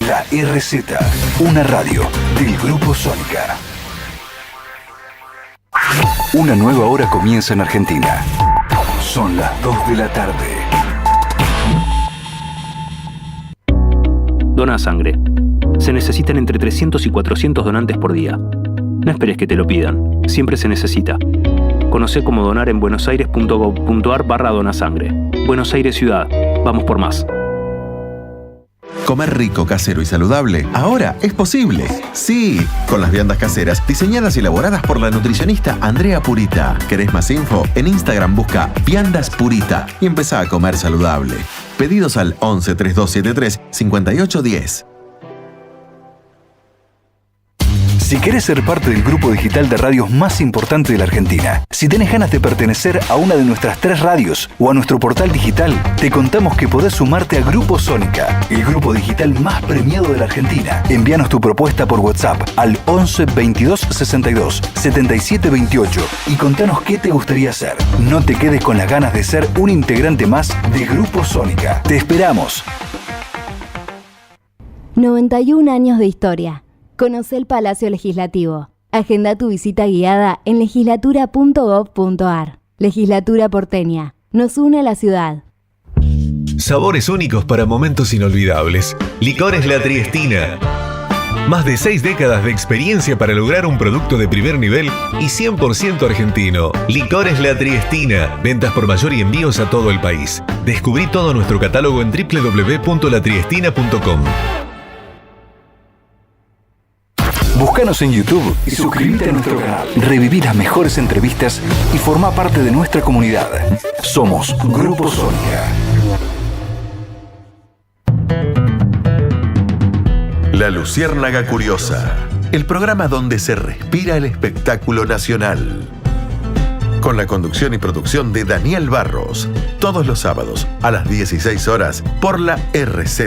La RZ, una radio del Grupo Sónica. Una nueva hora comienza en Argentina. Son las 2 de la tarde. Dona sangre. Se necesitan entre 300 y 400 donantes por día. No esperes que te lo pidan. Siempre se necesita. Conocé cómo donar en buenosaires.gov.ar/donasangre. Buenos Aires Ciudad. Vamos por más. Comer rico, casero y saludable ahora es posible. Sí, con las viandas caseras diseñadas y elaboradas por la nutricionista Andrea Purita. ¿Querés más info? En Instagram busca Viandas Purita y empezá a comer saludable. Pedidos al 11 3273 5810. Si querés ser parte del grupo digital de radios más importante de la Argentina, si tenés ganas de pertenecer a una de nuestras 3 radios o a nuestro portal digital, te contamos que podés sumarte a Grupo Sónica, el grupo digital más premiado de la Argentina. Envíanos tu propuesta por WhatsApp al 11 22 62 77 28 y contanos qué te gustaría hacer. No te quedes con las ganas de ser un integrante más de Grupo Sónica. ¡Te esperamos! 91 años de historia. Conoce el Palacio Legislativo. Agenda tu visita guiada en legislatura.gov.ar. Legislatura porteña. Nos une a la ciudad. Sabores únicos para momentos inolvidables. Licores La Triestina. Más de 6 décadas de experiencia para lograr un producto de primer nivel y 100% argentino. Licores La Triestina. Ventas por mayor y envíos a todo el país. Descubrí todo nuestro catálogo en www.latriestina.com. Búscanos en YouTube y suscríbete a nuestro canal. Reviví las mejores entrevistas y forma parte de nuestra comunidad. Somos Grupo Sónica. La Luciérnaga Curiosa, el programa donde se respira el espectáculo nacional. Con la conducción y producción de Daniel Barros, todos los sábados a las 16 horas por la RZ.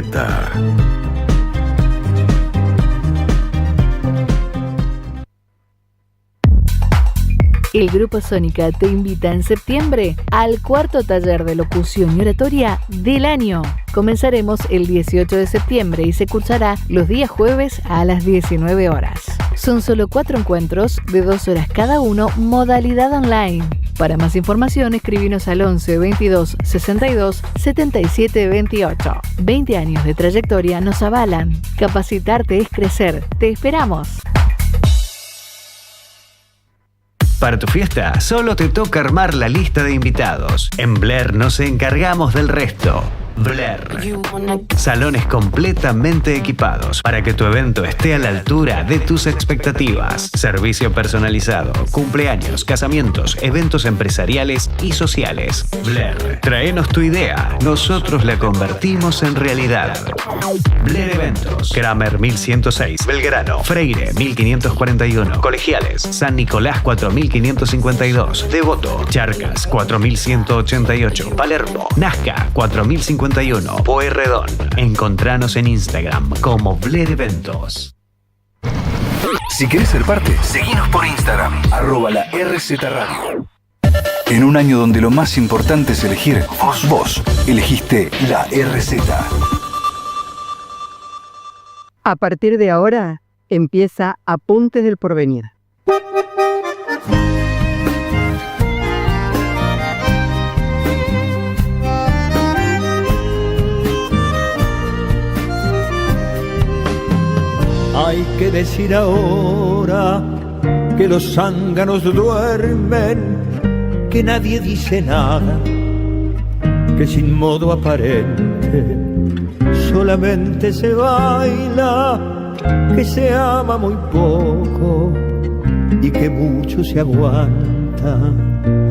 El Grupo Sónica te invita en septiembre al 4º taller de locución y oratoria del año. Comenzaremos el 18 de septiembre y se cursará los días jueves a las 19 horas. Son solo 4 encuentros de 2 horas cada uno, modalidad online. Para más información, escribinos al 11 22 62 77 28. 20 años de trayectoria nos avalan. Capacitarte es crecer. Te esperamos. Para tu fiesta, solo te toca armar la lista de invitados. En Blair nos encargamos del resto. Blair. Salones completamente equipados para que tu evento esté a la altura de tus expectativas. Servicio personalizado, cumpleaños, casamientos, eventos empresariales y sociales. Blair. Traenos tu idea. Nosotros la convertimos en realidad. Blair Eventos. Kramer 1106. Belgrano. Freire 1541. Colegiales. San Nicolás 4552. Devoto. Charcas 4188. Palermo. Nazca 4051. Pueyrredón. Encontranos en Instagram como Blair Eventos. Si querés ser parte, seguinos por Instagram, @la RZ Radio. En un año donde lo más importante es elegir, vos elegiste la RZ. A partir de ahora, empieza Apuntes del Porvenir. Hay que decir ahora que los zánganos duermen, que nadie dice nada, que sin modo aparente solamente se baila, que se ama muy poco y que mucho se aguanta.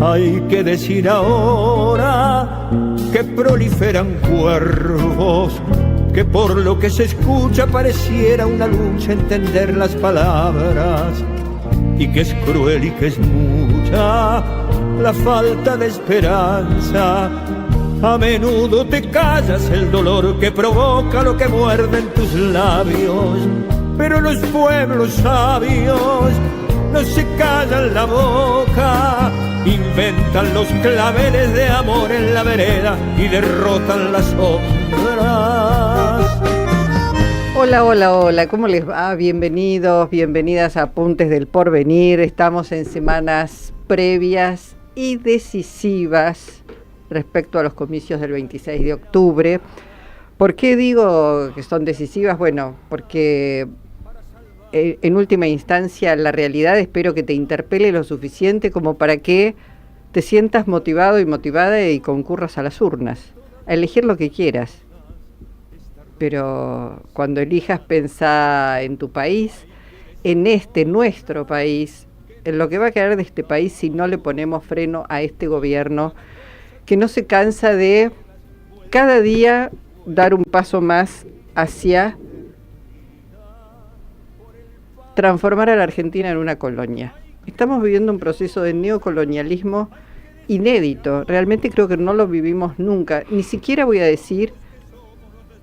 Hay que decir ahora que proliferan cuervos, que por lo que se escucha pareciera una lucha entender las palabras, y que es cruel y que es mucha la falta de esperanza. A menudo te callas el dolor que provoca lo que muerde en tus labios, pero los pueblos sabios no se callan la boca, inventan los claveles de amor en la vereda y derrotan las sombras. Hola, hola, hola, ¿cómo les va? Bienvenidos, bienvenidas a Apuntes del Porvenir. Estamos en semanas previas y decisivas respecto a los comicios del 26 de octubre. ¿Por qué digo que son decisivas? Bueno, porque en última instancia la realidad espero que te interpele lo suficiente como para que te sientas motivado y motivada y concurras a las urnas, a elegir lo que quieras. Pero cuando elijas, pensá en tu país, en nuestro país, en lo que va a quedar de este país si no le ponemos freno a este gobierno que no se cansa de cada día dar un paso más hacia transformar a la Argentina en una colonia. Estamos viviendo un proceso de neocolonialismo inédito, realmente creo que no lo vivimos nunca, ni siquiera voy a decir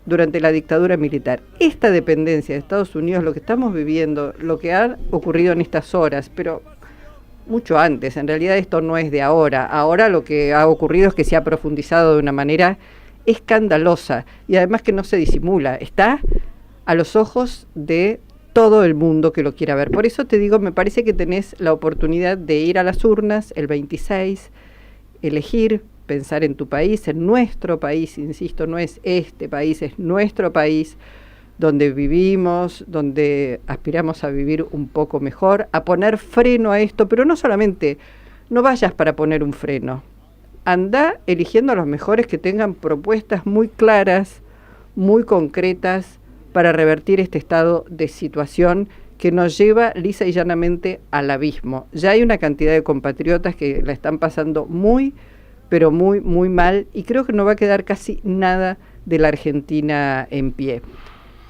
durante la dictadura militar. Esta dependencia de Estados Unidos, lo que estamos viviendo, lo que ha ocurrido en estas horas, pero mucho antes, en realidad esto no es de ahora. Ahora lo que ha ocurrido es que se ha profundizado de una manera escandalosa y además que no se disimula, está a los ojos de todo el mundo que lo quiera ver. Por eso te digo, me parece que tenés la oportunidad de ir a las urnas el 26, elegir, pensar en tu país, en nuestro país, insisto, no es este país, es nuestro país, donde vivimos, donde aspiramos a vivir un poco mejor, a poner freno a esto, pero no solamente, no vayas para poner un freno, anda eligiendo a los mejores que tengan propuestas muy claras, muy concretas, para revertir este estado de situación que nos lleva lisa y llanamente al abismo. Ya hay una cantidad de compatriotas que la están pasando muy, pero muy, muy mal, y creo que no va a quedar casi nada de la Argentina en pie.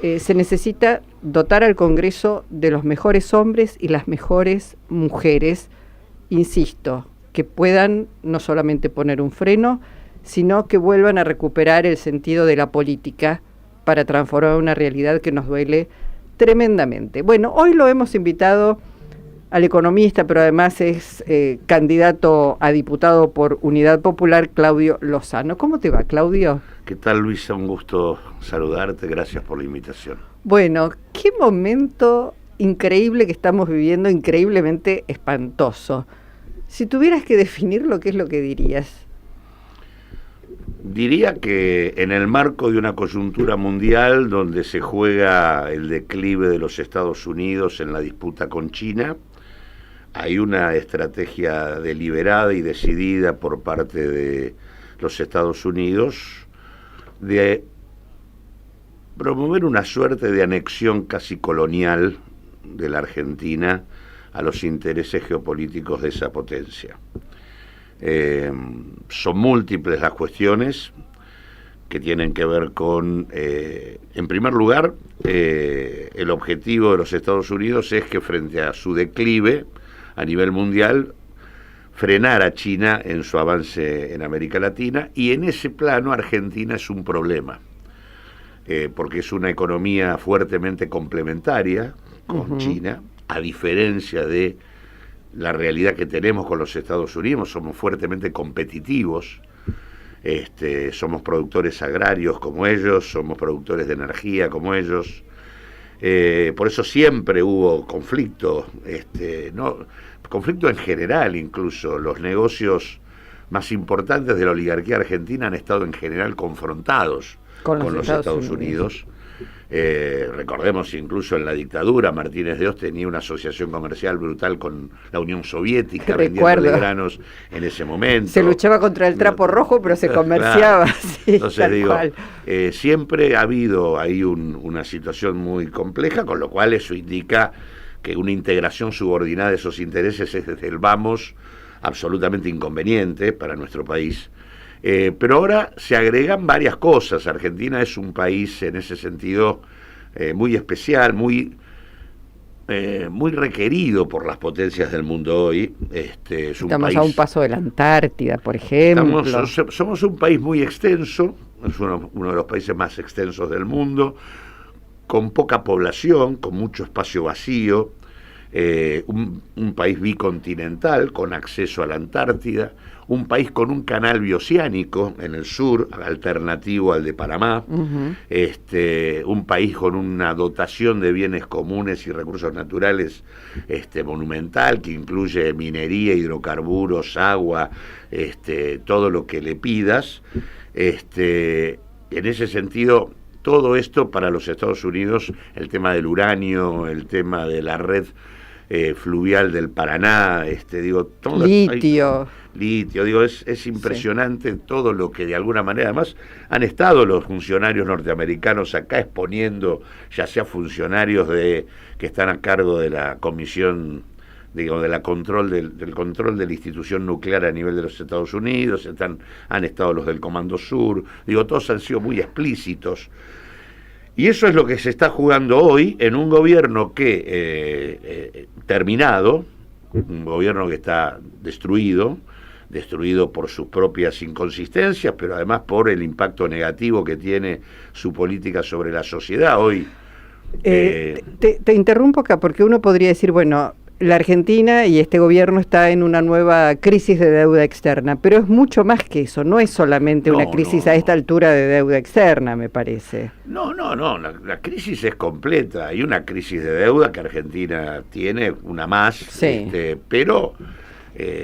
Se necesita dotar al Congreso de los mejores hombres y las mejores mujeres, insisto, que puedan no solamente poner un freno, sino que vuelvan a recuperar el sentido de la política para transformar una realidad que nos duele tremendamente. Bueno, hoy lo hemos invitado al economista, pero además es candidato a diputado por Unidad Popular, Claudio Lozano. ¿Cómo te va, Claudio? ¿Qué tal, Luisa? Un gusto saludarte, gracias por la invitación. Bueno, qué momento increíble que estamos viviendo, increíblemente espantoso. Si tuvieras que definirlo, ¿qué es lo que dirías? Diría que en el marco de una coyuntura mundial donde se juega el declive de los Estados Unidos en la disputa con China, hay una estrategia deliberada y decidida por parte de los Estados Unidos de promover una suerte de anexión casi colonial de la Argentina a los intereses geopolíticos de esa potencia. Son múltiples las cuestiones que tienen que ver con, en primer lugar, el objetivo de los Estados Unidos es que frente a su declive a nivel mundial, frenar a China en su avance en América Latina, y en ese plano Argentina es un problema, porque es una economía fuertemente complementaria con China, a diferencia de la realidad que tenemos con los Estados Unidos. Somos fuertemente competitivos, somos productores agrarios como ellos, somos productores de energía como ellos, por eso siempre hubo conflicto, conflicto en general. Incluso los negocios más importantes de la oligarquía argentina han estado en general confrontados con los Estados Unidos. Recordemos, incluso en la dictadura, Martínez de Oz tenía una asociación comercial brutal con la Unión Soviética, vendiendo granos en ese momento. Se luchaba contra el trapo rojo, pero se comerciaba. Claro. Sí, entonces digo, siempre ha habido ahí una situación muy compleja, con lo cual eso indica que una integración subordinada de esos intereses es desde el vamos absolutamente inconveniente para nuestro país. Pero ahora se agregan varias cosas. Argentina es un país en ese sentido muy especial, muy requerido por las potencias del mundo hoy. Estamos a un paso de la Antártida, por ejemplo. Somos un país muy extenso, es uno de los países más extensos del mundo, con poca población, con mucho espacio vacío. un país bicontinental con acceso a la Antártida, un país con un canal bioceánico en el sur, alternativo al de Panamá, un país con una dotación de bienes comunes y recursos naturales monumental, que incluye minería, hidrocarburos, agua, todo lo que le pidas. En ese sentido, todo esto para los Estados Unidos, el tema del uranio, el tema de la red fluvial del Paraná, todo litio, es impresionante todo lo que de alguna manera, además han estado los funcionarios norteamericanos acá exponiendo, ya sea funcionarios que están a cargo de la comisión, del control de la institución nuclear a nivel de los Estados Unidos, han estado los del Comando Sur, todos han sido muy explícitos. Y eso es lo que se está jugando hoy en un gobierno que, terminado, un gobierno que está destruido por sus propias inconsistencias, pero además por el impacto negativo que tiene su política sobre la sociedad hoy. Te interrumpo acá porque uno podría decir, bueno, la Argentina y este gobierno está en una nueva crisis de deuda externa, pero es mucho más que eso, no es solamente una crisis a esta altura de deuda externa, me parece. No, la crisis es completa, hay una crisis de deuda que Argentina tiene, una más, sí. Pero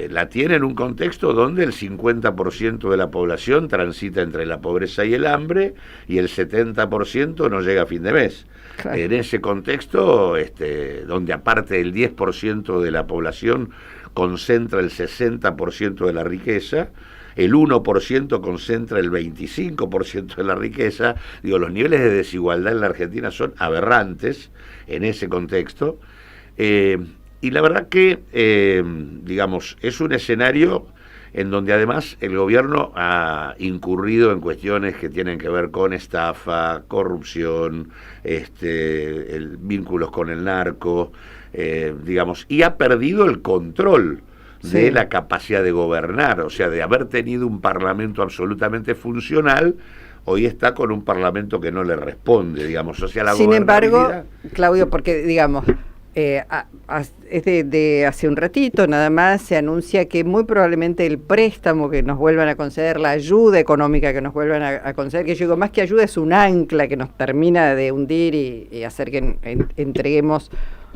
la tiene en un contexto donde el 50% de la población transita entre la pobreza y el hambre y el 70% no llega a fin de mes. Claro. En ese contexto, donde aparte el 10% de la población concentra el 60% de la riqueza, el 1% concentra el 25% de la riqueza, los niveles de desigualdad en la Argentina son aberrantes en ese contexto, y la verdad que, es un escenario en donde además el gobierno ha incurrido en cuestiones que tienen que ver con estafa, corrupción, vínculos con el narco, y ha perdido el control de la capacidad de gobernar, o sea, de haber tenido un parlamento absolutamente funcional, hoy está con un parlamento que no le responde, o sea, la Sin embargo, Claudio, porque, de hace un ratito nada más se anuncia que muy probablemente el préstamo que nos vuelvan a conceder, la ayuda económica que nos vuelvan a conceder, que yo digo, más que ayuda es un ancla que nos termina de hundir y hacer que entreguemos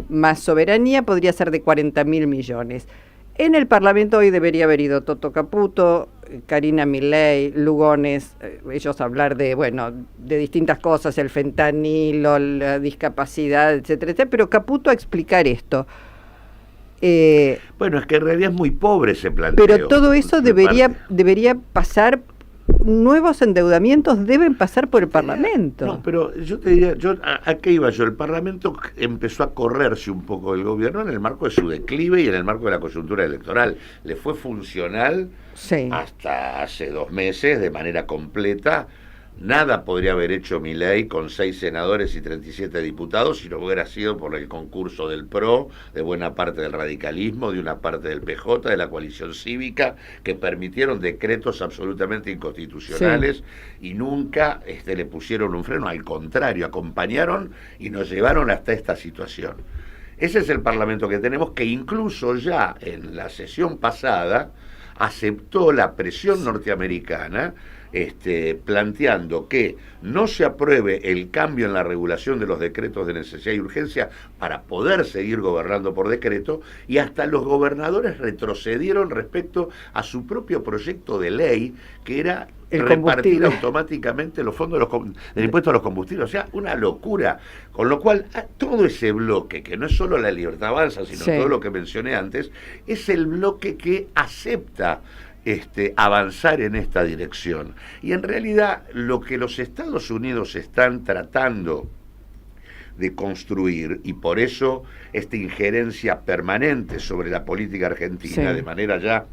más soberanía, podría ser de 40.000 millones. En el Parlamento hoy debería haber ido Toto Caputo, Karina Milei, Lugones, ellos hablar de distintas cosas, el fentanilo, la discapacidad, etcétera, etcétera, pero Caputo a explicar esto. Bueno, es que en realidad es muy pobre ese planteo. Pero todo eso debería pasar, nuevos endeudamientos deben pasar por el Parlamento. No, pero yo te diría, ¿a qué iba yo? El Parlamento empezó a correrse un poco del gobierno en el marco de su declive y en el marco de la coyuntura electoral. Le fue funcional hasta hace 2 meses de manera completa. Nada podría haber hecho Milei con 6 senadores y 37 diputados si no hubiera sido por el concurso del PRO, de buena parte del radicalismo, de una parte del PJ, de la coalición cívica, que permitieron decretos absolutamente inconstitucionales y nunca le pusieron un freno. Al contrario, acompañaron y nos llevaron hasta esta situación. Ese es el Parlamento que tenemos, que incluso ya en la sesión pasada aceptó la presión norteamericana, planteando que no se apruebe el cambio en la regulación de los decretos de necesidad y urgencia para poder seguir gobernando por decreto, y hasta los gobernadores retrocedieron respecto a su propio proyecto de ley, que era repartir automáticamente los fondos del impuesto a los combustibles, o sea, una locura. Con lo cual, todo ese bloque, que no es solo la Libertad Avanza, sino todo lo que mencioné antes, es el bloque que acepta avanzar en esta dirección. Y en realidad lo que los Estados Unidos están tratando de construir, y por eso esta injerencia permanente sobre la política argentina de manera ya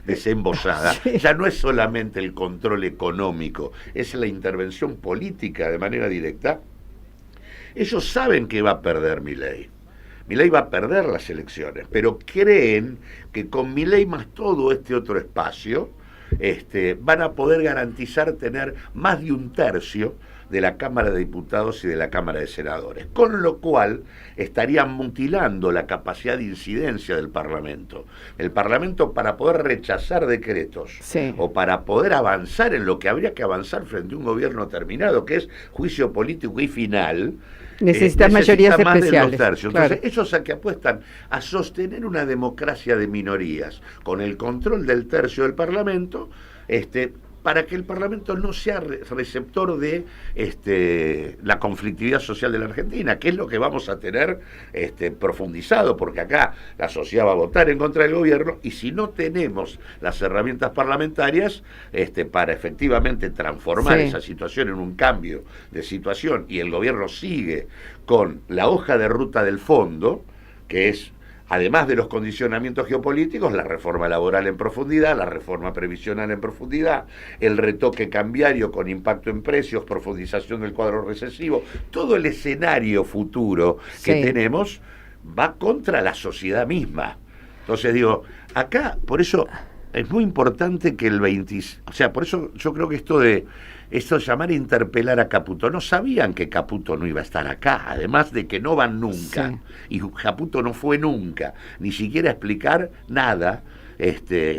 desembosada, ya no es solamente el control económico, es la intervención política de manera directa. Ellos saben que va a perder Milei. Milei va a perder las elecciones, pero creen que con Milei más todo este otro espacio, van a poder garantizar tener más de 1/3 de la Cámara de Diputados y de la Cámara de Senadores, con lo cual estarían mutilando la capacidad de incidencia del Parlamento. El Parlamento, para poder rechazar decretos o para poder avanzar en lo que habría que avanzar frente a un gobierno terminado, que es juicio político y final, necesita mayorías más especiales. De 2/3. Claro. Entonces, esos a que apuestan a sostener una democracia de minorías con el control del tercio del Parlamento, para que el Parlamento no sea receptor de la conflictividad social de la Argentina, que es lo que vamos a tener profundizado, porque acá la sociedad va a votar en contra del gobierno, y si no tenemos las herramientas parlamentarias para efectivamente transformar esa situación en un cambio de situación, y el gobierno sigue con la hoja de ruta del fondo, que es, además de los condicionamientos geopolíticos, la reforma laboral en profundidad, la reforma previsional en profundidad, el retoque cambiario con impacto en precios, profundización del cuadro recesivo, todo el escenario futuro que tenemos va contra la sociedad misma. Entonces digo, acá, por eso es muy importante que el 20... O sea, por eso yo creo que esto de llamar a interpelar a Caputo, no sabían que Caputo no iba a estar acá, además de que no van nunca, y Caputo no fue nunca, ni siquiera a explicar nada,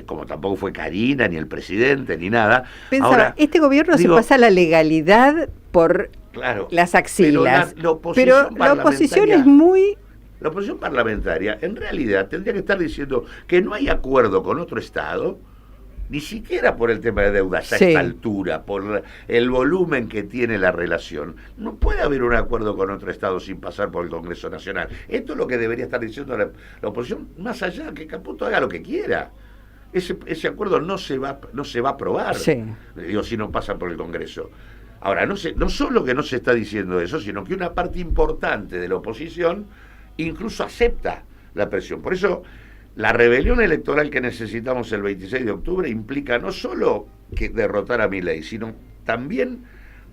como tampoco fue Karina, ni el presidente, ni nada. Pensaba, ahora, este gobierno se pasa la legalidad por las axilas, pero la oposición es muy... La oposición parlamentaria, en realidad, tendría que estar diciendo que no hay acuerdo con otro Estado, ni siquiera por el tema de deuda a esta altura, por el volumen que tiene la relación. No puede haber un acuerdo con otro Estado sin pasar por el Congreso Nacional. Esto es lo que debería estar diciendo la oposición, más allá que Caputo haga lo que quiera. Ese acuerdo no se va a aprobar, digo, si no pasa por el Congreso. Ahora, no solo que no se está diciendo eso, sino que una parte importante de la oposición incluso acepta la presión. Por eso, la rebelión electoral que necesitamos el 26 de octubre implica no solo que derrotar a Milei, sino también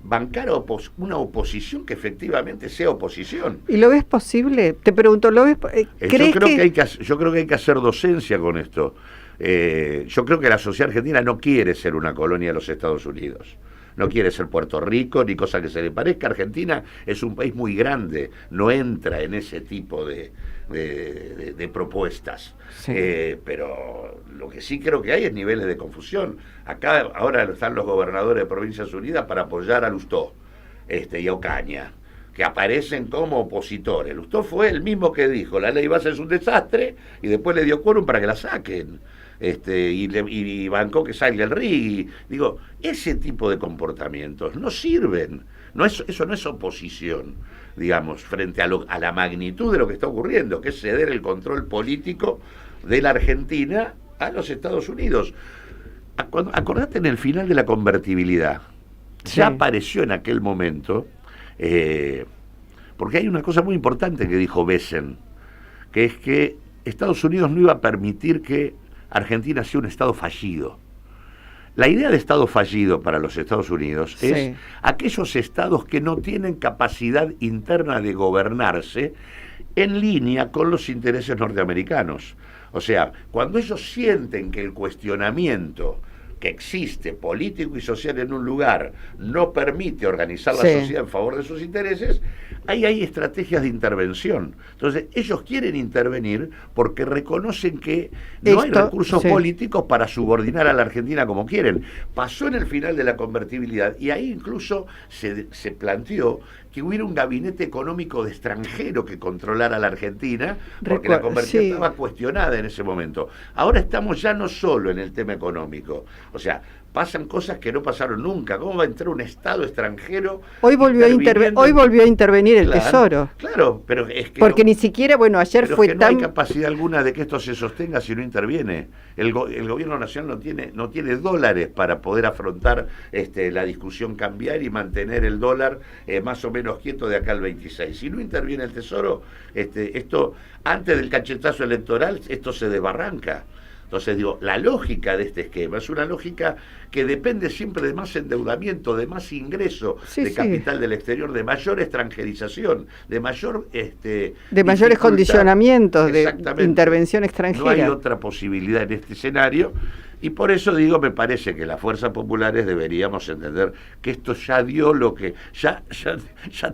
bancar una oposición que efectivamente sea oposición. ¿Y lo ves posible? Te pregunto, ¿lo ves? Yo creo que hay que hacer docencia con esto. Yo creo que la sociedad argentina no quiere ser una colonia de los Estados Unidos. No quiere ser Puerto Rico, ni cosa que se le parezca. Argentina es un país muy grande, no entra en ese tipo de propuestas. Pero lo que sí creo que hay es niveles de confusión. Acá ahora están los gobernadores de Provincias Unidas para apoyar a Lustó y a Ocaña, que aparecen como opositores. Lustó fue el mismo que dijo, la ley base es un desastre, y después le dio quórum para que la saquen. Y bancó que salga el RIG. Digo, ese tipo de comportamientos no sirven. Eso no es oposición, digamos, frente a la magnitud de lo que está ocurriendo, que es ceder el control político de la Argentina a los Estados Unidos. Acordate en el final de la convertibilidad, ya apareció en aquel momento, porque hay una cosa muy importante que dijo Besen, que es que Estados Unidos no iba a permitir que Argentina sea un Estado fallido. La idea de Estado fallido para los Estados Unidos es aquellos estados que no tienen capacidad interna de gobernarse en línea con los intereses norteamericanos. O sea, cuando ellos sienten que el cuestionamiento que existe político y social en un lugar no permite organizar la sociedad en favor de sus intereses, ahí hay estrategias de intervención. Entonces, ellos quieren intervenir porque reconocen que no hay recursos políticos para subordinar a la Argentina como quieren. Pasó en el final de la convertibilidad y ahí incluso se planteó que hubiera un gabinete económico de extranjero que controlara a la Argentina, porque la convertibilidad estaba cuestionada en ese momento. Ahora estamos ya no solo en el tema económico, o sea, pasan cosas que no pasaron nunca. ¿Cómo va a entrar un Estado extranjero? Hoy volvió a intervenir el Tesoro. Claro, pero es que... Porque ni siquiera, ayer fue no hay capacidad alguna de que esto se sostenga si no interviene. El gobierno nacional no tiene dólares para poder afrontar la discusión cambiaria y mantener el dólar más o menos quieto de acá al 26. Si no interviene el Tesoro, esto antes del cachetazo electoral, esto se desbarranca. Entonces digo, la lógica de este esquema es una lógica que depende siempre de más endeudamiento, de más ingreso de capital del exterior, de mayor extranjerización, de mayor de mayores condicionamientos de intervención extranjera. No hay otra posibilidad en este escenario Y por eso digo, me parece que las fuerzas populares deberíamos entender que esto ya dio lo que... Ya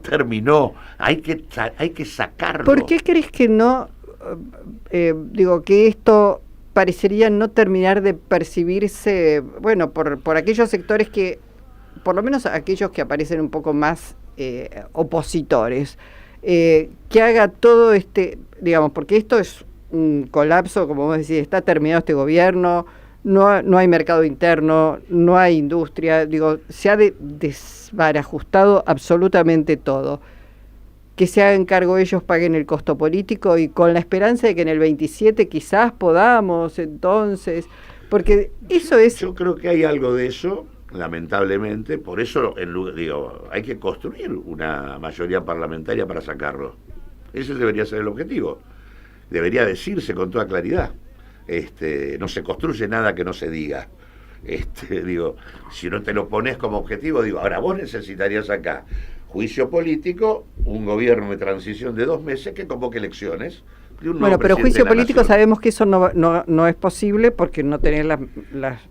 terminó, hay que sacarlo. ¿Por qué crees que no, que esto parecería no terminar de percibirse, bueno, por aquellos sectores que, por lo menos aquellos que aparecen un poco más opositores, que haga todo porque esto es un colapso, como vos decís, está terminado este gobierno, no hay mercado interno, no hay industria, se ha desbarajustado absolutamente todo. Que se hagan cargo ellos, paguen el costo político, y con la esperanza de que en el 27 quizás podamos, entonces, porque eso es... Yo creo que hay algo de eso, lamentablemente, por eso hay que construir una mayoría parlamentaria para sacarlo. Ese debería ser el objetivo. Debería decirse con toda claridad. No se construye nada que no se diga. Si no te lo pones como objetivo, ahora vos necesitarías acá juicio político, un gobierno de transición de 2 meses que convoque elecciones. Bueno, pero juicio político nación. Sabemos que eso no es posible porque no tenés las...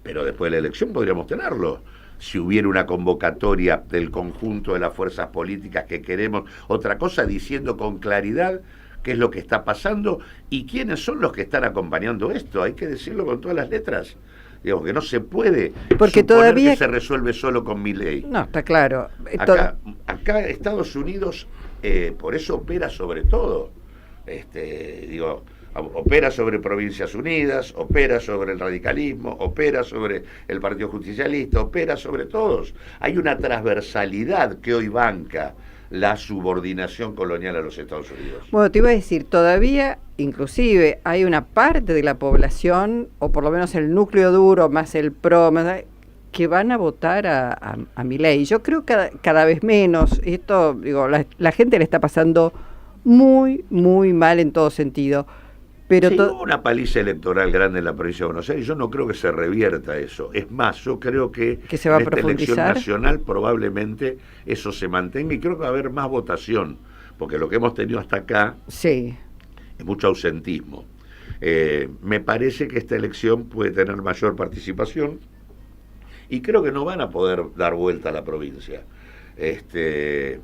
Pero después de la elección podríamos tenerlo. Si hubiera una convocatoria del conjunto de las fuerzas políticas que queremos, otra cosa, diciendo con claridad qué es lo que está pasando y quiénes son los que están acompañando esto. Hay que decirlo con todas las letras. Que no se puede porque todavía que se resuelve solo con Milei. No, está claro. Acá Estados Unidos por eso opera sobre todo. Opera sobre Provincias Unidas, opera sobre el radicalismo, opera sobre el Partido Justicialista, opera sobre todos. Hay una transversalidad que hoy banca la subordinación colonial a los Estados Unidos. Bueno, te iba a decir, todavía, inclusive, hay una parte de la población, o por lo menos el núcleo duro, más el PRO, que van a votar a Milei. Yo creo que cada vez menos. Esto, la gente le está pasando muy, muy mal en todo sentido. Pero hubo una paliza electoral grande en la provincia de Buenos Aires. Yo no creo que se revierta eso. Es más, yo creo que se va a esta elección nacional probablemente eso se mantenga y creo que va a haber más votación, porque lo que hemos tenido hasta acá es mucho ausentismo. Me parece que esta elección puede tener mayor participación y creo que no van a poder dar vuelta a la provincia. Me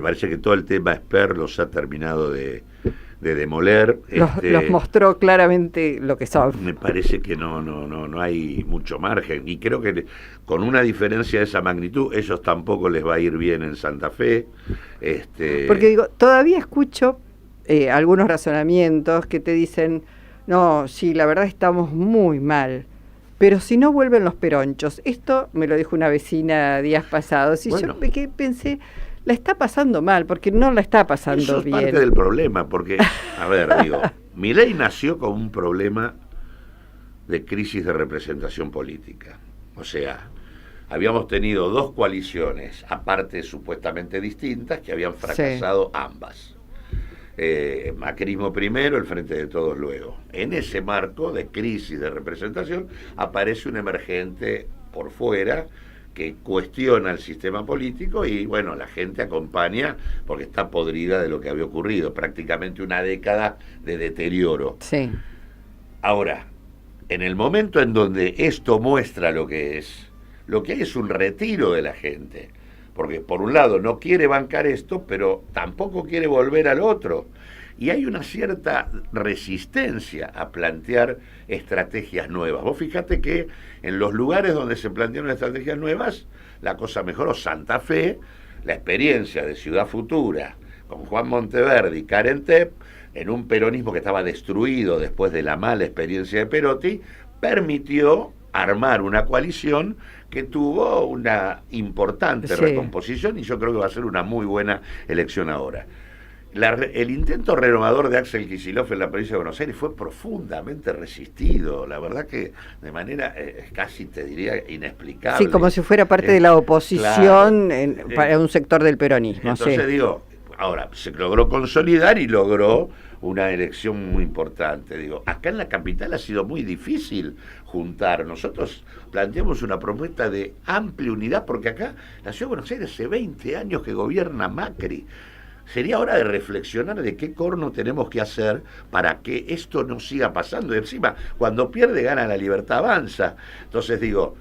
parece que todo el tema Esper los ha terminado de demoler. Los mostró claramente lo que son. Me parece que no hay mucho margen y creo que con una diferencia de esa magnitud ellos tampoco les va a ir bien en Santa Fe. Porque todavía escucho algunos razonamientos que te dicen, no, sí, la verdad estamos muy mal, pero si no vuelven los peronchos. Esto me lo dijo una vecina días pasados y yo pensé, la está pasando mal, porque no la está pasando eso bien. Es parte del problema, porque, Milei nació con un problema de crisis de representación política. O sea, habíamos tenido 2 coaliciones, aparte supuestamente distintas, que habían fracasado ambas. Macrismo primero, el Frente de Todos luego. En ese marco de crisis de representación aparece un emergente por fuera que cuestiona el sistema político y bueno, la gente acompaña porque está podrida de lo que había ocurrido, prácticamente una década de deterioro. Sí. Ahora, en el momento en donde esto muestra lo que hay es un retiro de la gente, porque por un lado no quiere bancar esto, pero tampoco quiere volver al otro. Y hay una cierta resistencia a plantear estrategias nuevas. Vos fíjate que en los lugares donde se plantearon estrategias nuevas, la cosa mejoró. Santa Fe, la experiencia de Ciudad Futura, con Juan Monteverdi y Karen Tepp, en un peronismo que estaba destruido después de la mala experiencia de Perotti, permitió armar una coalición que tuvo una importante recomposición y yo creo que va a ser una muy buena elección ahora. El intento renovador de Axel Kicillof en la provincia de Buenos Aires fue profundamente resistido, la verdad que de manera casi te diría inexplicable. Sí, como si fuera parte de la oposición para un sector del peronismo. Entonces ahora se logró consolidar y logró una elección muy importante. Acá en la capital ha sido muy difícil juntar. Nosotros planteamos una propuesta de amplia unidad porque acá la ciudad de Buenos Aires hace 20 años que gobierna Macri. sería hora de reflexionar de qué corno tenemos que hacer para que esto no siga pasando. Y encima, cuando pierde, gana la libertad, avanza. Entonces digo,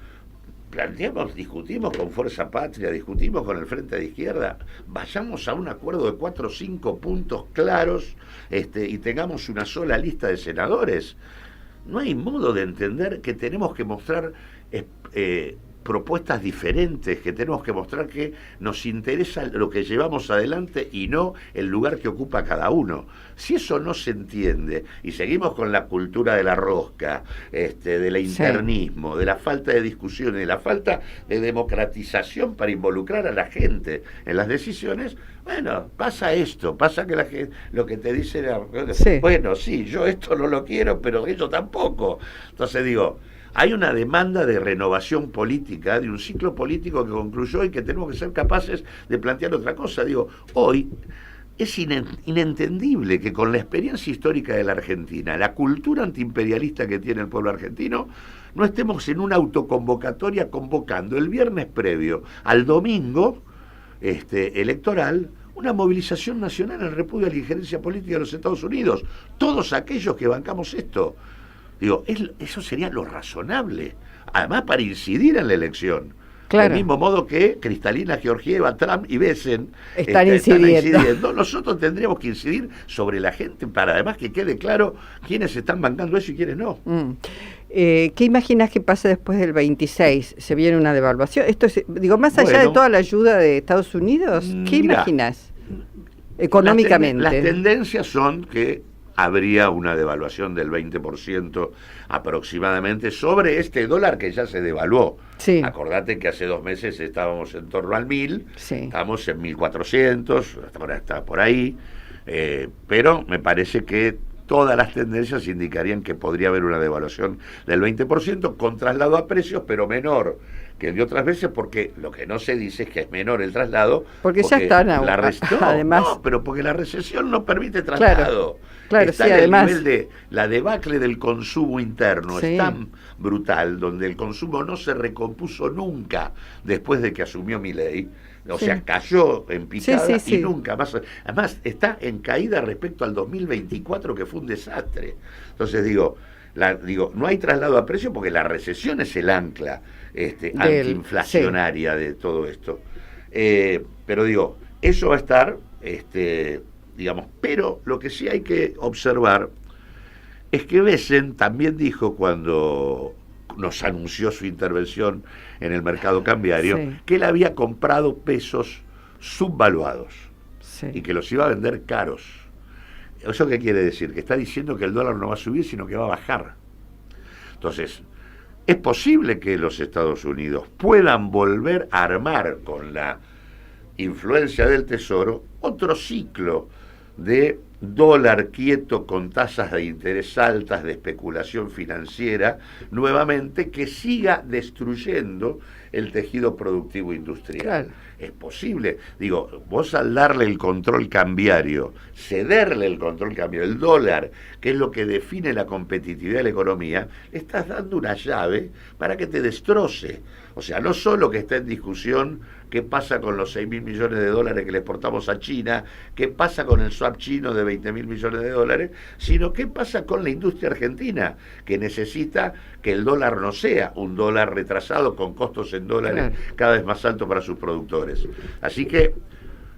planteamos, discutimos con Fuerza Patria, discutimos con el Frente de Izquierda, vayamos a un acuerdo de 4 o 5 puntos claros, y tengamos una sola lista de senadores. No hay modo de entender que tenemos que mostrar propuestas diferentes, que tenemos que mostrar que nos interesa lo que llevamos adelante y no el lugar que ocupa cada uno. Si eso no se entiende y seguimos con la cultura de la rosca, del internismo, de la falta de discusión, de la falta de democratización para involucrar a la gente en las decisiones, bueno, pasa esto, pasa que la gente, lo que te dice, bueno, sí, yo esto no lo quiero, pero ellos tampoco. Entonces digo, hay una demanda de renovación política, de un ciclo político que concluyó y que tenemos que ser capaces de plantear otra cosa. Digo, hoy es inentendible que con la experiencia histórica de la Argentina, la cultura antiimperialista que tiene el pueblo argentino, no estemos en una autoconvocatoria convocando el viernes previo al domingo electoral una movilización nacional en repudio a la injerencia política de los Estados Unidos. Todos aquellos que bancamos esto. Digo, eso sería lo razonable, además para incidir en la elección. Claro. Del mismo modo que Kristalina Georgieva, Trump y Besen están incidiendo. Nosotros tendríamos que incidir sobre la gente para además que quede claro quiénes están bancando eso y quiénes no. ¿Qué imaginas que pase después del 26? ¿Se viene una devaluación? Esto es, digo, más allá de toda la ayuda de Estados Unidos, ¿qué imaginas económicamente? Las tendencias son que habría una devaluación del 20% aproximadamente sobre este dólar que ya se devaluó. Sí. Acordate que hace 2 meses estábamos en torno al 1000, sí. Estamos en 1400, está por ahí, pero me parece que todas las tendencias indicarían que podría haber una devaluación del 20% con traslado a precios, pero menor que el de otras veces, porque lo que no se dice es que es menor el traslado. Porque ya están además. No, pero porque la recesión no permite traslado. Claro, está sí, además. El nivel de la debacle del consumo interno es tan brutal, donde el consumo no se recompuso nunca después de que asumió Milei. O sea, cayó en picada y nunca más. Además, está en caída respecto al 2024, que fue un desastre. Entonces digo, no hay traslado a precio porque la recesión es el ancla antiinflacionaria de todo esto. Pero digo, eso va a estar, pero lo que sí hay que observar es que Besen también dijo cuando nos anunció su intervención en el mercado cambiario, que él había comprado pesos subvaluados y que los iba a vender caros. ¿Eso qué quiere decir? Que está diciendo que el dólar no va a subir, sino que va a bajar. Entonces, es posible que los Estados Unidos puedan volver a armar con la influencia del Tesoro otro ciclo de dólar quieto con tasas de interés altas, de especulación financiera, nuevamente, que siga destruyendo el tejido productivo industrial. Claro. Es posible. Digo, vos al darle el control cambiario, cederle el control cambiario, el dólar, que es lo que define la competitividad de la economía, le estás dando una llave para que te destroce. O sea, no solo que está en discusión qué pasa con los 6.000 millones de dólares que le exportamos a China, qué pasa con el swap chino de 20.000 millones de dólares, sino qué pasa con la industria argentina, que necesita que el dólar no sea un dólar retrasado con costos en dólares cada vez más altos para sus productores. Así que,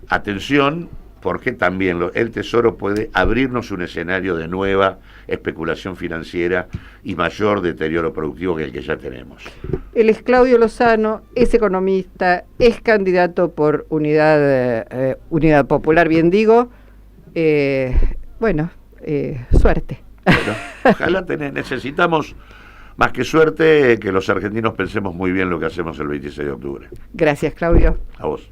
atención, porque también el Tesoro puede abrirnos un escenario de nueva especulación financiera y mayor deterioro productivo que el que ya tenemos. Él es Claudio Lozano, es economista, es candidato por Unidad Popular, bien digo. Suerte. Bueno, ojalá necesitamos, más que suerte, que los argentinos pensemos muy bien lo que hacemos el 26 de octubre. Gracias, Claudio. A vos.